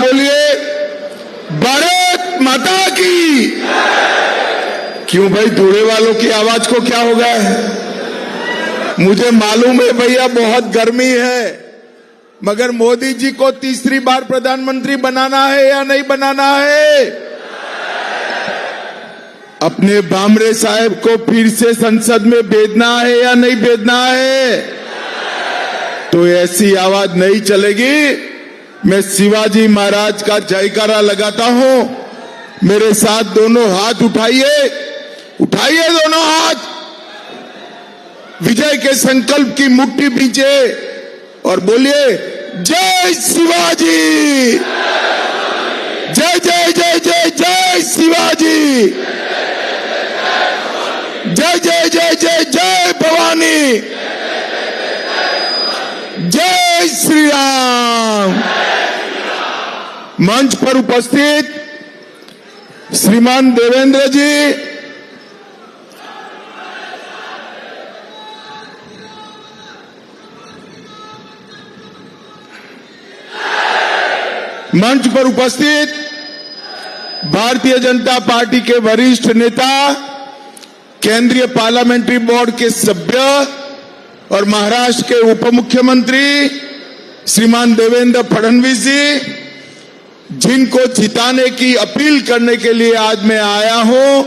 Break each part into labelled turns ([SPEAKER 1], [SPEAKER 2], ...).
[SPEAKER 1] बोलिए भारत माता की। क्यों भाई, धुले वालों की आवाज को क्या हो गया है? मुझे मालूम है भैया बहुत गर्मी है, मगर मोदी जी को तीसरी बार प्रधानमंत्री बनाना है या नहीं बनाना है? अपने भामरे साहब को फिर से संसद में भेजना है या नहीं भेजना है? तो ऐसी आवाज नहीं चलेगी। मैं शिवाजी महाराज का जयकारा लगाता हूं। मेरे साथ दोनों हाथ उठाइए, उठाइए दोनों हाथ, विजय के संकल्प की मुट्ठी पीछे और बोलिए जय शिवाजी, जय जय जय जय जय शिवाजी, जय जय जय जय जय भवानी, जय श्री राम। मंच पर उपस्थित श्रीमान देवेंद्र जी, मंच पर उपस्थित भारतीय जनता पार्टी के वरिष्ठ नेता, केंद्रीय पार्लियामेंट्री बोर्ड के सभ्य और महाराष्ट्र के उप मुख्यमंत्री श्रीमान देवेंद्र फडणवीस जी, जिनको जिताने की अपील करने के लिए आज मैं आया हूं,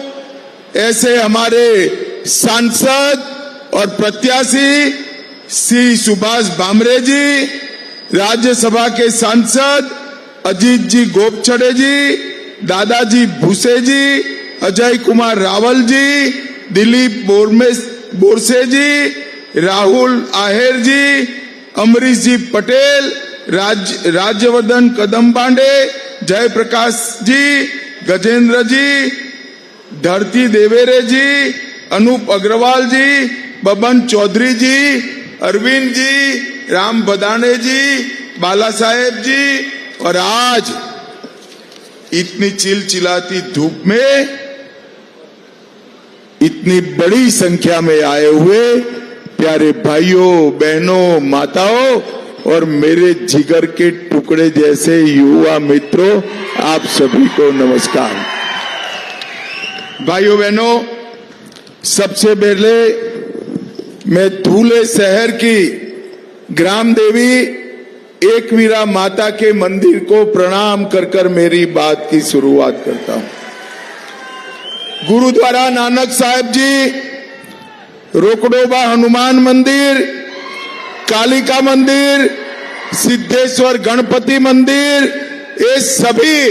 [SPEAKER 1] ऐसे हमारे सांसद और प्रत्याशी श्री सुभाष भामरे जी, राज्यसभा के सांसद अजीत जी गोपछड़े जी, दादाजी भूसे जी, अजय कुमार रावल जी, दिलीप बोरसे जी, राहुल आहेर जी, अमरीश जी पटेल, राज्यवर्धन कदम पांडे, जयप्रकाश जी, गजेंद्र जी, धरती देवेरे जी, अनूप अग्रवाल जी, बबन चौधरी जी, अरविंद जी, राम बदाने जी, बाला साहेब जी, और आज इतनी चिलचिलाती धूप में इतनी बड़ी संख्या में आए हुए प्यारे भाइयों, बहनों, माताओं और मेरे जिगर के टुकड़े जैसे युवा मित्रों, आप सभी को नमस्कार। भाइयों बहनों, सबसे पहले मैं धूले शहर की ग्राम देवी एकवीरा माता के मंदिर को प्रणाम कर कर मेरी बात की शुरुआत करता हूं। गुरुद्वारा नानक साहिब जी, रोकड़ोबा हनुमान मंदिर, कालिका मंदिर, सिद्धेश्वर गणपति मंदिर, ये सभी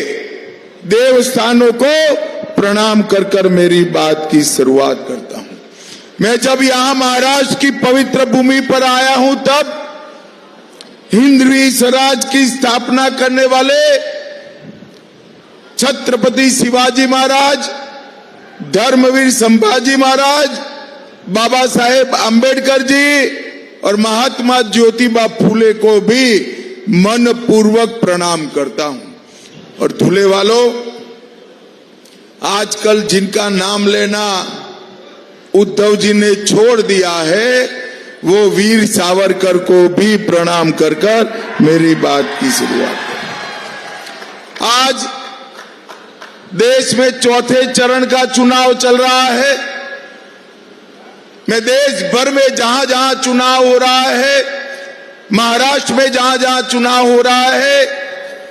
[SPEAKER 1] देवस्थानों को प्रणाम कर कर मेरी बात की शुरुआत करता हूं। मैं जब यहां महाराष्ट्र की पवित्र भूमि पर आया हूं, तब हिंदवी स्वराज की स्थापना करने वाले छत्रपति शिवाजी महाराज, धर्मवीर संभाजी महाराज, बाबा साहेब आंबेडकर जी और महात्मा ज्योतिबा फूले को भी मन पूर्वक प्रणाम करता हूं। और धुले वालों, आजकल जिनका नाम लेना उद्धव जी ने छोड़ दिया है, वो वीर सावरकर को भी प्रणाम कर कर मेरी बात की शुरुआत करें। आज देश में चौथे चरण का चुनाव चल रहा है। मैं देश भर में जहां जहां चुनाव हो रहा है, महाराष्ट्र में जहां जहां चुनाव हो रहा है,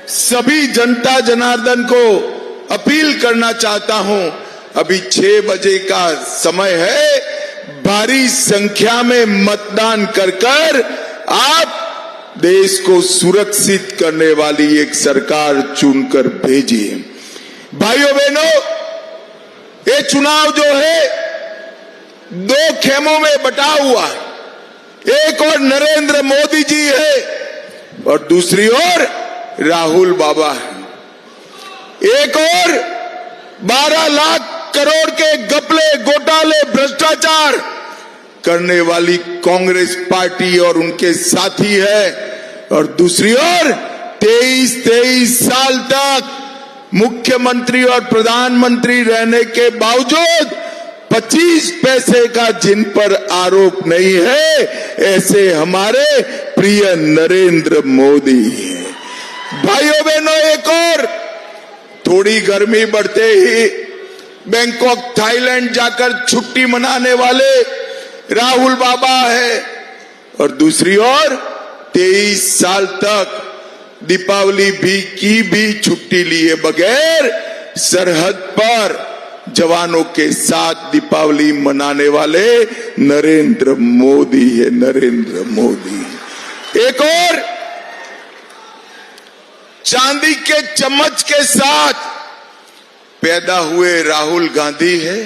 [SPEAKER 1] सभी जनता जनार्दन को अपील करना चाहता हूं, अभी 6 बजे का समय है, भारी संख्या में मतदान कर कर आप देश को सुरक्षित करने वाली एक सरकार चुनकर भेजिए। भाइयों बहनों, ये चुनाव जो है 2 खेमों में बटा हुआ है। एक और नरेंद्र मोदी जी है और दूसरी ओर राहुल बाबा है। एक और 12 लाख करोड़ के घपले, घोटाले, भ्रष्टाचार करने वाली कांग्रेस पार्टी और उनके साथी है, और दूसरी ओर 23 साल तक मुख्यमंत्री और प्रधानमंत्री रहने के बावजूद 25 पैसे का जिन पर आरोप नहीं है, ऐसे हमारे प्रिय नरेंद्र मोदी हैं। भाइयों बहनों, एक थोड़ी गर्मी बढ़ते ही बैंकॉक थाईलैंड जाकर छुट्टी मनाने वाले राहुल बाबा है, और दूसरी ओर 23 साल तक दीपावली की भी छुट्टी लिए बगैर सरहद पर जवानों के साथ दीपावली मनाने वाले नरेंद्र मोदी है, नरेंद्र मोदी। एक और चांदी के चम्मच के साथ पैदा हुए राहुल गांधी है,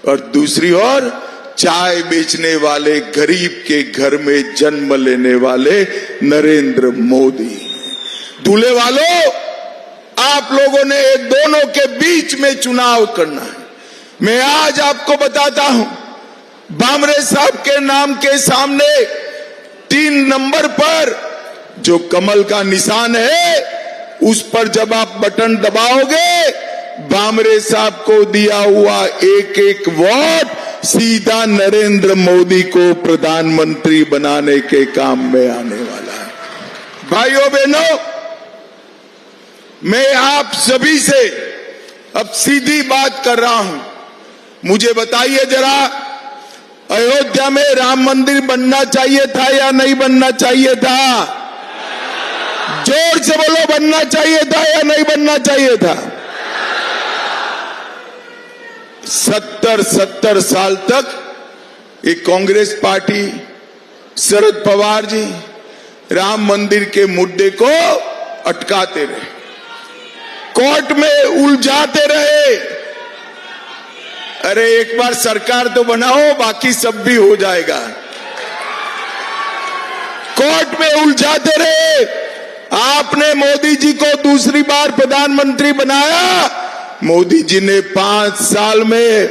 [SPEAKER 1] और दूसरी ओर चाय बेचने वाले गरीब के घर में जन्म लेने वाले नरेंद्र मोदी। दूल्हे वालों, आप लोगों ने दोनों के बीच में चुनाव करना है। मैं आज आपको बताता हूं, बामरे साहब के नाम के सामने 3 नंबर पर जो कमल का निशान है, उस पर जब आप बटन दबाओगे, बामरे साहब को दिया हुआ एक एक वोट सीधा नरेंद्र मोदी को प्रधानमंत्री बनाने के काम में आने वाला है। भाइयों बहनों, मैं आप सभी से अब सीधी बात कर रहा हूं। मुझे बताइए जरा, अयोध्या में राम मंदिर बनना चाहिए था या नहीं बनना चाहिए था? जोर से बोलो, बनना चाहिए था या नहीं बनना चाहिए था? 70 साल तक एक कांग्रेस पार्टी, शरद पवार जी राम मंदिर के मुद्दे को अटकाते रहे, कोर्ट में उलझाते रहे। अरे एक बार सरकार तो बनाओ, बाकी सब भी हो जाएगा। कोर्ट में उलझाते रहे। आपने मोदी जी को दूसरी बार प्रधानमंत्री बनाया। मोदी जी ने 5 साल में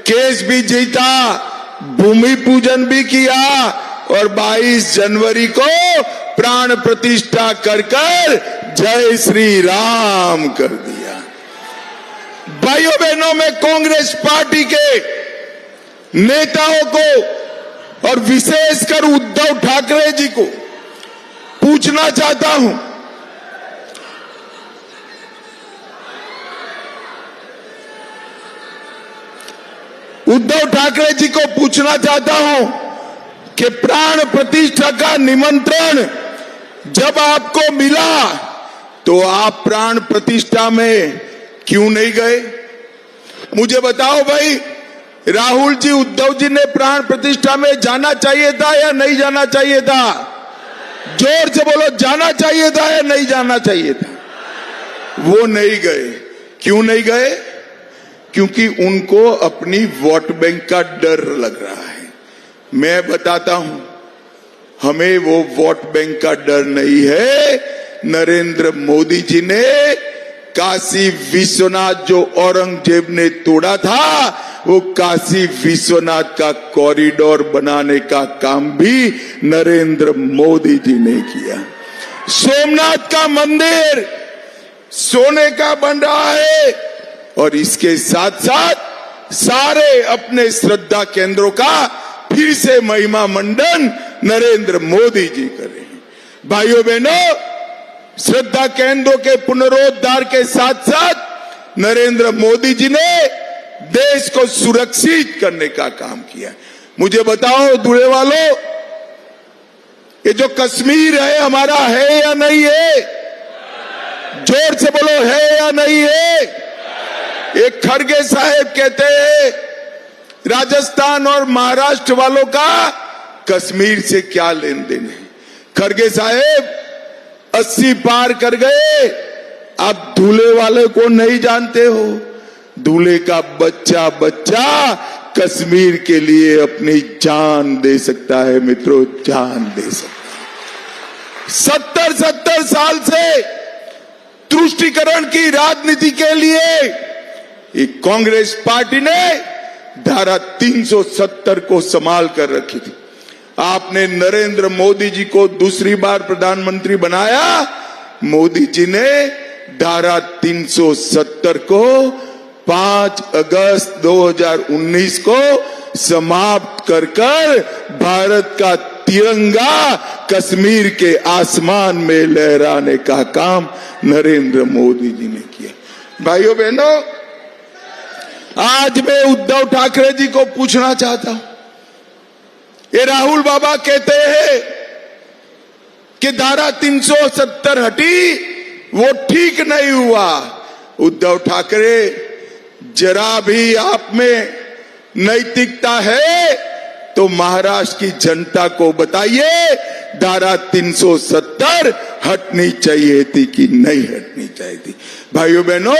[SPEAKER 1] केस भी जीता, भूमि पूजन भी किया, और 22 जनवरी को प्राण प्रतिष्ठा कर जय श्री राम कर दिया। भाइयों बहनों, मैं कांग्रेस पार्टी के नेताओं को और विशेषकर उद्धव ठाकरे जी को पूछना चाहता हूं, उद्धव ठाकरे जी को पूछना चाहता हूं कि प्राण प्रतिष्ठा का निमंत्रण जब आपको मिला तो आप प्राण प्रतिष्ठा में क्यों नहीं गए? मुझे बताओ भाई, राहुल जी, उद्धव जी ने प्राण प्रतिष्ठा में जाना चाहिए था या नहीं जाना चाहिए था? जोर से बोलो, जाना चाहिए था या नहीं जाना चाहिए था? वो नहीं गए। क्यों नहीं गए? क्योंकि उनको अपनी वोट बैंक का डर लग रहा है। मैं बताता हूं, हमें वो वोट बैंक का डर नहीं है। नरेंद्र मोदी जी ने काशी विश्वनाथ जो औरंगजेब ने तोड़ा था, वो काशी विश्वनाथ का कॉरिडोर बनाने का काम भी नरेंद्र मोदी जी ने किया। सोमनाथ का मंदिर सोने का बन रहा है, और इसके साथ साथ सारे अपने श्रद्धा केंद्रों का फिर से महिमा मंडन नरेंद्र मोदी जी कर रहे हैं। भाइयों बहनों, श्रद्धा केंद्रों के पुनरोद्धार के साथ साथ नरेंद्र मोदी जी ने देश को सुरक्षित करने का काम किया। मुझे बताओ दूल्हे वालों, ये जो कश्मीर है हमारा है या नहीं है? जोर से बोलो, है या नहीं है? एक खड़गे साहब कहते हैं, राजस्थान और महाराष्ट्र वालों का कश्मीर से क्या लेन देन है? खड़गे साहब 80 पार कर गए, आप दूल्हे वाले को नहीं जानते हो। दूल्हे का बच्चा कश्मीर के लिए अपनी जान दे सकता है मित्रों, जान दे सकता है। 70 साल से तुष्टीकरण की राजनीति के लिए एक कांग्रेस पार्टी ने धारा 370 को संभाल कर रखी थी। आपने नरेंद्र मोदी जी को दूसरी बार प्रधानमंत्री बनाया। मोदी जी ने धारा 370 को 5 अगस्त 2019 को समाप्त कर भारत का तिरंगा कश्मीर के आसमान में लहराने का काम नरेंद्र मोदी जी ने किया। भाइयों बहनों, आज मैं उद्धव ठाकरे जी को पूछना चाहता हूं, ये राहुल बाबा कहते हैं कि धारा 370 हटी, वो ठीक नहीं हुआ। उद्धव ठाकरे, जरा भी आप में नैतिकता है तो महाराष्ट्र की जनता को बताइए, धारा 370 हटनी चाहिए थी कि नहीं हटनी चाहिए थी। भाइयों बहनों,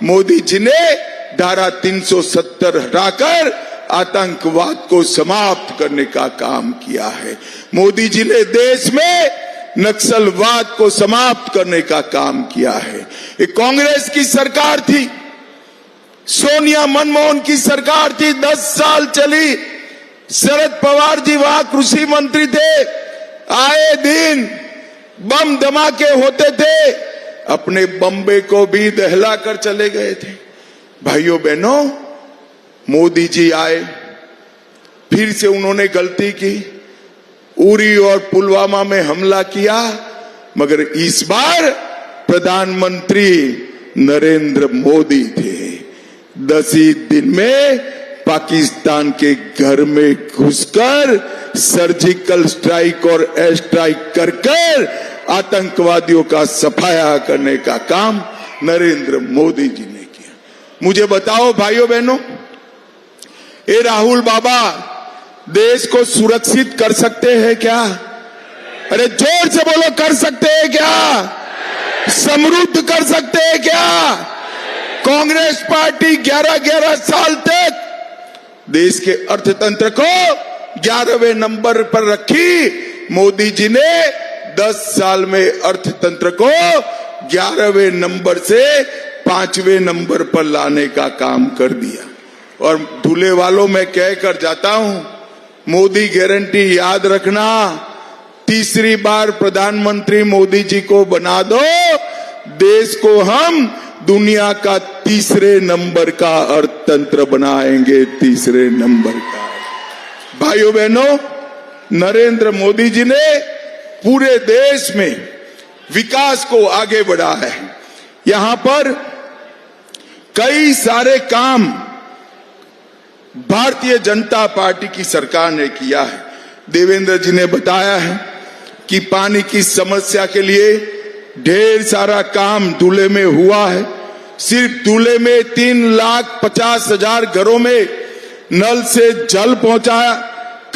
[SPEAKER 1] मोदी जी ने धारा 370 हटाकर आतंकवाद को समाप्त करने का काम किया है। मोदी जी ने देश में नक्सलवाद को समाप्त करने का काम किया है। ये कांग्रेस की सरकार थी, सोनिया मनमोहन की सरकार थी, 10 साल चली। शरद पवार जी वहां कृषि मंत्री थे, आए दिन बम धमाके होते थे, अपने बम्बे को भी दहला कर चले गए थे। भाइयों बहनों, मोदी जी आए, फिर से उन्होंने गलती की, उरी और पुलवामा में हमला किया, मगर इस बार प्रधानमंत्री नरेंद्र मोदी थे। 10 ही दिन में पाकिस्तान के घर में घुसकर सर्जिकल स्ट्राइक और एयर स्ट्राइक कर आतंकवादियों का सफाया करने का काम नरेंद्र मोदी जी ने किया। मुझे बताओ भाइयों बहनों, ये राहुल बाबा देश को सुरक्षित कर सकते हैं क्या? अरे जोर से बोलो, कर सकते हैं क्या? समृद्ध कर सकते हैं क्या? कांग्रेस पार्टी 11-11 साल तक देश के अर्थतंत्र को 11वें नंबर पर रखी। मोदी जी ने 10 साल में अर्थतंत्र को 11वें नंबर से 5वें नंबर पर लाने का काम कर दिया। और दूल्हे वालों में कहकर जाता हूं, मोदी गारंटी याद रखना, तीसरी बार प्रधानमंत्री मोदी जी को बना दो, देश को हम दुनिया का तीसरे नंबर का अर्थतंत्र बनाएंगे, तीसरे नंबर का। भाइयों बहनों, नरेंद्र मोदी जी ने पूरे देश में विकास को आगे बढ़ा है। यहां पर कई सारे काम भारतीय जनता पार्टी की सरकार ने किया है। देवेंद्र जी ने बताया है कि पानी की समस्या के लिए ढेर सारा काम दूल्हे में हुआ है। सिर्फ दूल्हे में 3,50,000 घरों में नल से जल पहुंचाया।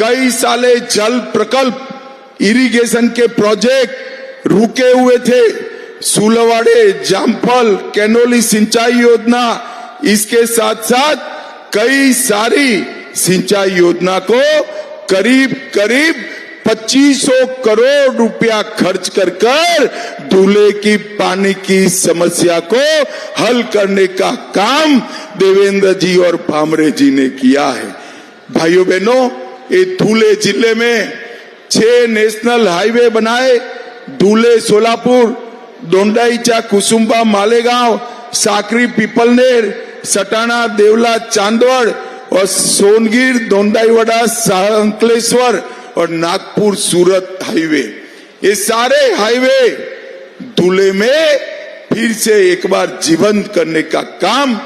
[SPEAKER 1] कई साले जल प्रकल्प, इरिगेशन के प्रोजेक्ट रुके हुए थे। सुलवाड़े, जामफल, कैनोली सिंचाई योजना, इसके साथ साथ कई सारी सिंचाई योजना को करीब 2500 करोड़ रुपया खर्च कर दूल्हे की पानी की समस्या को हल करने का काम देवेंद्र जी और भामरे जी ने किया है। भाइयों बहनों, ये धुले जिले में 6 नेशनल हाईवे बनाए। धुले सोलापुर, दोंडाईचा कुसुम्बा मालेगांव, साकरी पीपलनेर, सटाना देवला चांदवड़ और सोनगिर दोंडाईवाड़ा अंकलेश्वर और नागपुर सूरत हाईवे, ये सारे हाईवे धुले में फिर से एक बार जीवंत करने का काम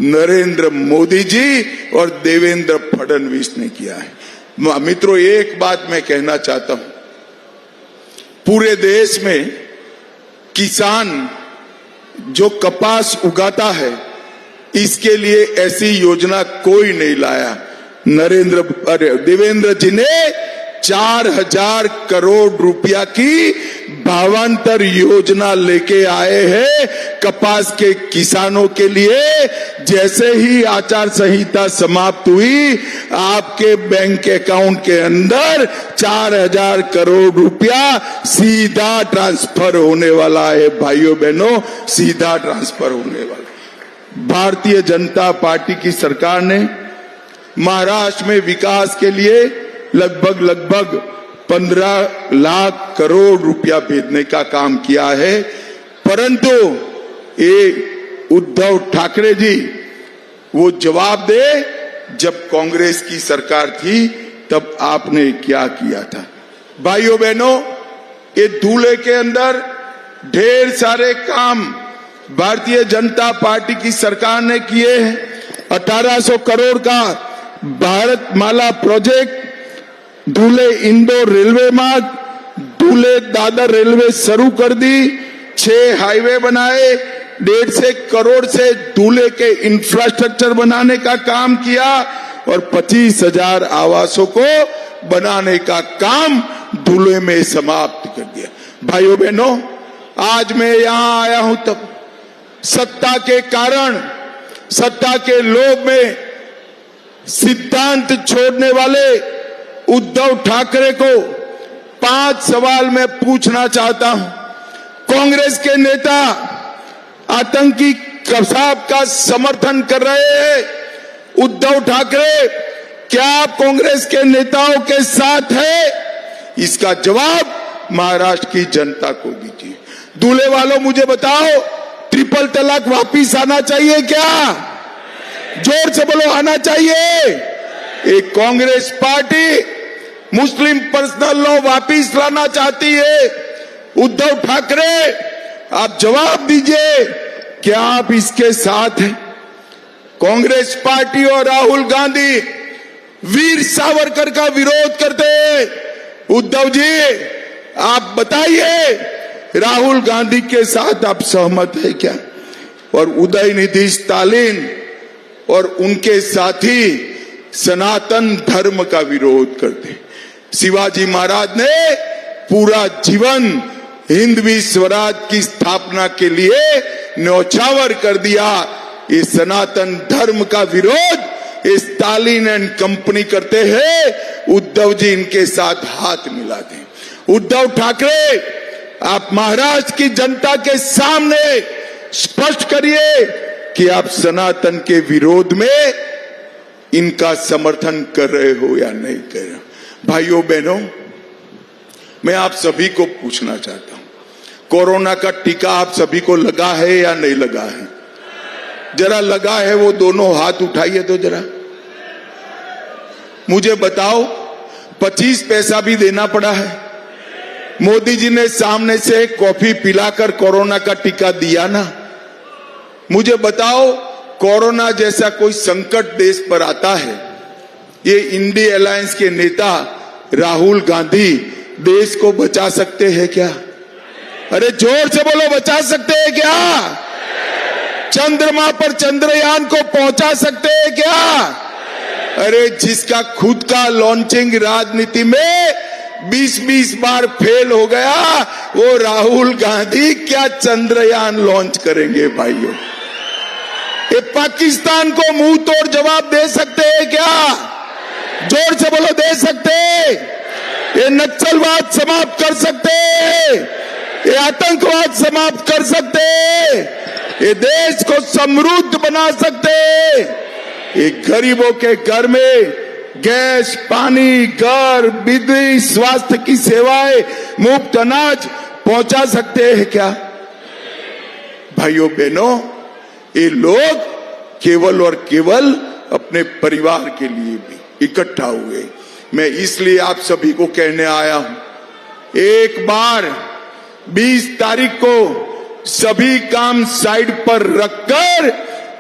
[SPEAKER 1] नरेंद्र मोदी जी और देवेंद्र फडणवीस ने किया है। मित्रों, एक बात मैं कहना चाहता हूं, पूरे देश में किसान जो कपास उगाता है, इसके लिए ऐसी योजना कोई नहीं लाया। देवेंद्र जी ने 4,000 करोड़ रुपया की भावांतर योजना लेके आए हैं कपास के किसानों के लिए। जैसे ही आचार संहिता समाप्त हुई, आपके बैंक अकाउंट के अंदर 4,000 करोड़ रुपया सीधा ट्रांसफर होने वाला है। भाइयों बहनों, सीधा ट्रांसफर होने वाला। भारतीय जनता पार्टी की सरकार ने महाराष्ट्र में विकास के लिए लगभग 15 लाख करोड़ रुपया भेजने का काम किया है। परंतु ये उद्धव ठाकरे जी वो जवाब दे, जब कांग्रेस की सरकार थी तब आपने क्या किया था। भाइयों बहनों, ये धुले के अंदर ढेर सारे काम भारतीय जनता पार्टी की सरकार ने किए हैं। 1800 करोड़ का भारत माला प्रोजेक्ट, धुले इंदौर रेलवे मार्ग, धुले दादर रेलवे शुरू कर दी, 6 हाईवे बनाए, 150 करोड़ से धुले के इंफ्रास्ट्रक्चर बनाने का काम किया और 25,000 आवासों को बनाने का काम धुले में समाप्त कर दिया। भाइयों बहनों, आज मैं यहां आया हूं तब सत्ता के कारण, सत्ता के लोभ में सिद्धांत छोड़ने वाले उद्धव ठाकरे को 5 सवाल मैं पूछना चाहता हूं। कांग्रेस के नेता आतंकी कसाब का समर्थन कर रहे हैं। उद्धव ठाकरे, क्या आप कांग्रेस के नेताओं के साथ है? इसका जवाब महाराष्ट्र की जनता को दीजिए। दूल्हे वालों, मुझे बताओ, ट्रिपल तलाक वापिस आना चाहिए क्या? जोर से बोलो, आना चाहिए। एक कांग्रेस पार्टी मुस्लिम पर्सनल लॉ वापिस लाना चाहती है। उद्धव ठाकरे, आप जवाब दीजिए, क्या आप इसके साथ हैं? कांग्रेस पार्टी और राहुल गांधी वीर सावरकर का विरोध करते हैं। उद्धव जी, आप बताइए, राहुल गांधी के साथ आप सहमत है क्या? और उदयनिधि स्टालिन और उनके साथी सनातन धर्म का विरोध करते। शिवाजी महाराज ने पूरा जीवन हिंदवी स्वराज की स्थापना के लिए न्यौछावर कर दिया। ये सनातन धर्म का विरोध स्टालिन एंड कंपनी करते हैं। उद्धव जी इनके साथ हाथ मिलाते हैं। उद्धव ठाकरे, आप महाराष्ट्र की जनता के सामने स्पष्ट करिए कि आप सनातन के विरोध में इनका समर्थन कर रहे हो या नहीं कर रहे हो। भाइयों बहनों, मैं आप सभी को पूछना चाहता हूं, कोरोना का टीका आप सभी को लगा है या नहीं लगा है? जरा लगा है वो दोनों हाथ उठाइए तो जरा मुझे बताओ। 25 पैसा भी देना पड़ा है। मोदी जी ने सामने से कॉफी पिलाकर कोरोना का टीका दिया ना। मुझे बताओ, कोरोना जैसा कोई संकट देश पर आता है, ये इंडिया अलायंस के नेता राहुल गांधी देश को बचा सकते हैं क्या? अरे जोर से बोलो, बचा सकते हैं क्या? चंद्रमा पर चंद्रयान को पहुंचा सकते हैं क्या? अरे जिसका खुद का लॉन्चिंग राजनीति में 20-20 बार फेल हो गया, वो राहुल गांधी क्या चंद्रयान लॉन्च करेंगे? भाइयों, ये पाकिस्तान को मुंह तोड़ जवाब दे सकते हैं क्या? जोर से बोलो, दे सकते? ये नक्सलवाद समाप्त कर सकते? ये आतंकवाद समाप्त कर सकते? ये देश को समृद्ध बना सकते? ये गरीबों के घर में गैस, पानी, घर, बिजली, स्वास्थ्य की सेवाएं, मुफ्त अनाज पहुंचा सकते हैं क्या? भाइयों बहनों, ये लोग केवल और केवल अपने परिवार के लिए भी इकट्ठा हुए। मैं इसलिए आप सभी को कहने आया हूं, एक बार 20 तारीख को सभी काम साइड पर रखकर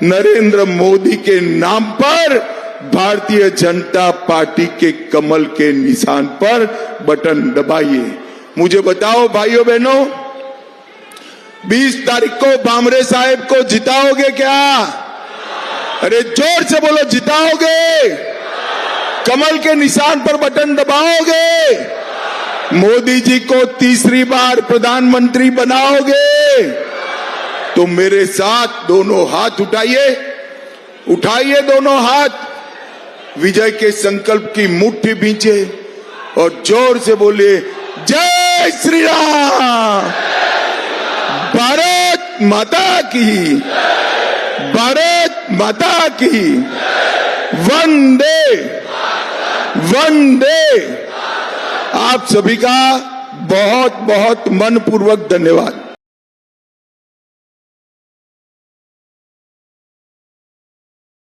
[SPEAKER 1] नरेंद्र मोदी के नाम पर भारतीय जनता पार्टी के कमल के निशान पर बटन दबाइए। मुझे बताओ भाइयों बहनों, 20 तारीख को भामरे साहब को जिताओगे क्या? अरे जोर से बोलो, जिताओगे? कमल के निशान पर बटन दबाओगे? मोदी जी को तीसरी बार प्रधानमंत्री बनाओगे? तो मेरे साथ दोनों हाथ उठाइए, उठाइए दोनों हाथ, विजय के संकल्प की मुट्ठी भींचे और जोर से बोलिए, जय श्री राम, भारत माता की, भारत माता की, वंदे वंदे। आप सभी का बहुत बहुत मनपूर्वक धन्यवाद।